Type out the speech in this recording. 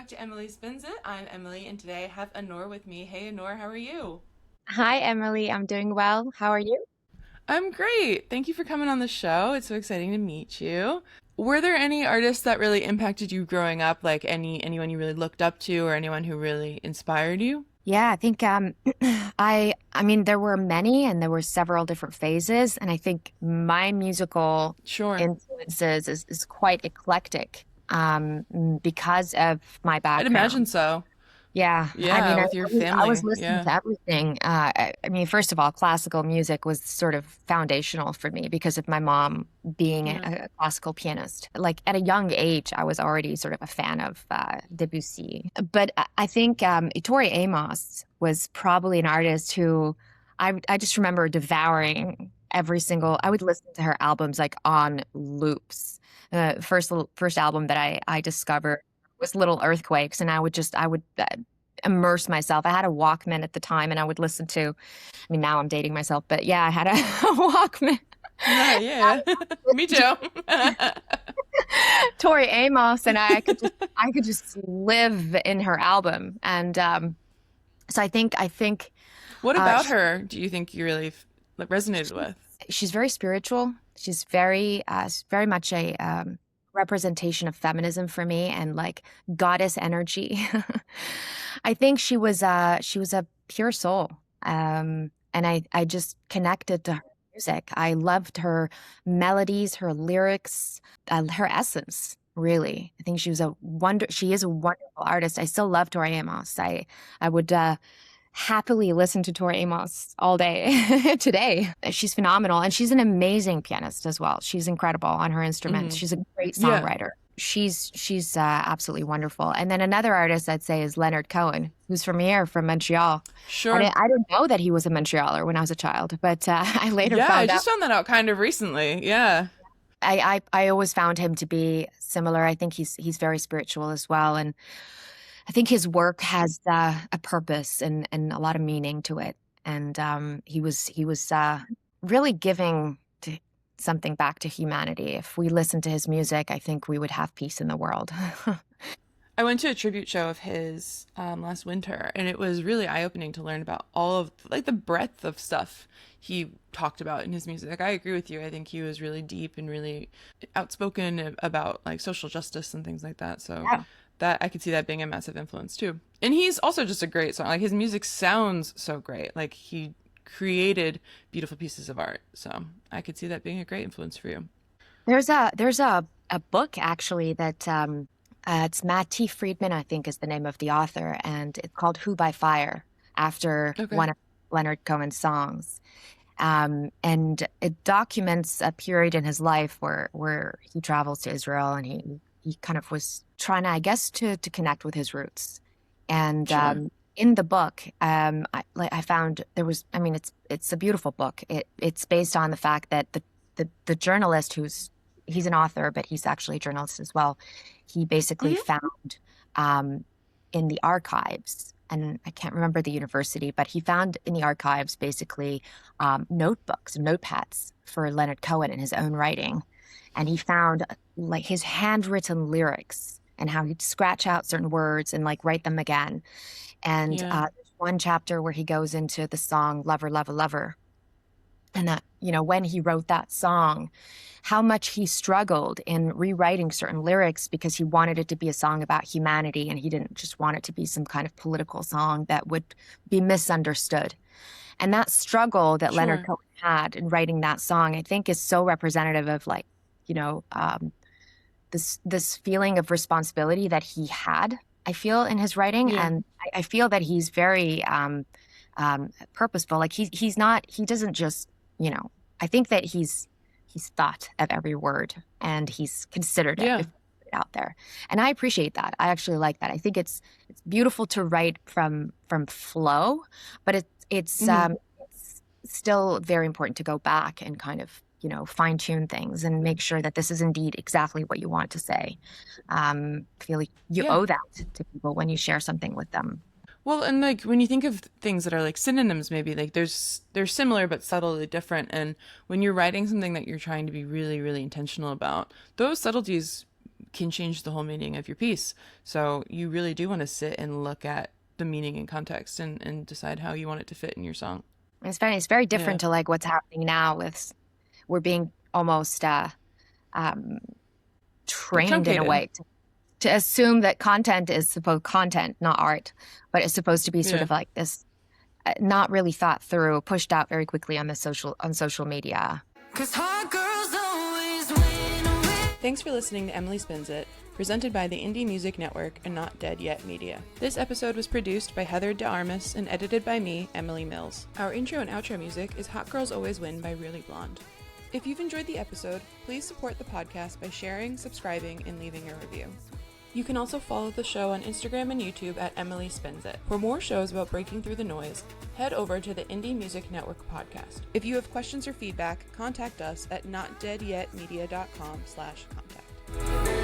back to Emily Spins It. I'm Emily, and today I have Anour with me. Hey, Anour, how are you? Hi, Emily. I'm doing well. How are you? I'm great. Thank you for coming on the show. It's so exciting to meet you. Were there any artists that really impacted you growing up, like anyone you really looked up to or anyone who really inspired you? Yeah, I think I mean there were many and there were several different phases, and I think my musical Sure. influences is quite eclectic because of my I'd imagine background. so. Yeah, I Yeah, mean, with your I was family. listening Yeah. to everything. I mean, first of all, classical music was sort of foundational for me because of my mom being Yeah. a classical pianist. Like at a young age, I was already sort of a fan of Debussy. But I think Tori Amos was probably an artist who I just remember devouring every single. I would listen to her albums like on loops. First album that I discovered was Little Earthquakes, and I would immerse myself. I had a Walkman at the time, and I would listen to. I mean, now I'm dating myself, but yeah, I had a Walkman. Yeah. Me too. Tori Amos, and I could just live in her album, and so I think What about she, her do you think you really resonated with? she's very spiritual. She's very much a representation of feminism for me and like goddess energy. I think she was a pure soul. And I just connected to her music. I loved her melodies, her lyrics, her essence. Really, I think she is a wonderful artist. I still love Tori Amos. I would happily listen to Tori Amos all day today. She's phenomenal, and she's an amazing pianist as well. She's incredible on her instruments. Hmm. She's a great Yeah. songwriter. She's absolutely wonderful. And then another artist I'd say is Leonard Cohen, who's from here, from Montreal. Sure. I didn't know that he was a Montrealer when I was a child, but I later Yeah, I found out. just found that out kind of recently. Yeah. I always found him to be similar. I think he's very spiritual as well, and I think his work has a purpose and a lot of meaning to it. And he was really giving something back to humanity. If we listened to his music, I think we would have peace in the world. I went to a tribute show of his last winter, and it was really eye-opening to learn about all of like the breadth of stuff he talked about in his music. I agree with you. I think he was really deep and really outspoken about like social justice and things like that. So Yeah. that I could see that being a massive influence too. And he's also just a great song. Like his music sounds so great. Like he created beautiful pieces of art. So I could see that being a great influence for you. There's a book actually that it's Matt T. Friedman, I think is the name of the author, and it's called Who by Fire after Okay. one of Leonard Cohen's songs. And it documents a period in his life where he travels to Israel and he kind of was trying to, I guess, to connect with his roots. And Sure. in the book, I found there was, I mean, it's a beautiful book. It's based on the fact that the journalist he's an author, but he's actually a journalist as well. He basically Hmm. found um, in the archives, and I can't remember the university, but he found in the archives basically notebooks, notepads for Leonard Cohen in his own writing. And he found like his handwritten lyrics and how he'd scratch out certain words and like write them again. And Yeah. there's one chapter where he goes into the song Lover, Lover, Lover. And that, you know, when he wrote that song, how much he struggled in rewriting certain lyrics because he wanted it to be a song about humanity and he didn't just want it to be some kind of political song that would be misunderstood. And that struggle that Leonard Sure. Cohen had in writing that song, I think is so representative of like, you know, this feeling of responsibility that he had, I feel, in his writing. Yeah. And I feel that he's very purposeful. Like he's not, he doesn't just, you know, I think that he's thought of every word and he's considered it Yeah. before he put it out there. And I appreciate that. I actually like that. I think it's beautiful to write from flow, but Hmm. it's still very important to go back and kind of, you know, fine tune things and make sure that this is indeed exactly what you want to say. I feel like you Yeah. owe that to people when you share something with them. Well, and like when you think of things that are like synonyms, maybe like they're similar but subtly different. And when you're writing something that you're trying to be really, really intentional about, those subtleties can change the whole meaning of your piece. So you really do want to sit and look at the meaning and context and decide how you want it to fit in your song. It's very Yeah. different to like what's happening now with we're being almost trained in a Truncated. way to assume that content, not art, but it's supposed to be sort Yeah. of like this not really thought through, pushed out very quickly on social media. 'Cause hot girls always win. Thanks for listening to Emily Spins It, presented by the Indie Music Network and Not Dead Yet Media. This episode was produced by Heather de Armas and edited by me, Emily Mills. Our intro and outro music is Hot Girls Always Win by Really Blonde. If you've enjoyed the episode, please support the podcast by sharing, subscribing, and leaving a review. You can also follow the show on Instagram and YouTube at Emily Spins It. For more shows about breaking through the noise, head over to the Indie Music Network podcast. If you have questions or feedback, contact us at notdeadyetmedia.com/contact.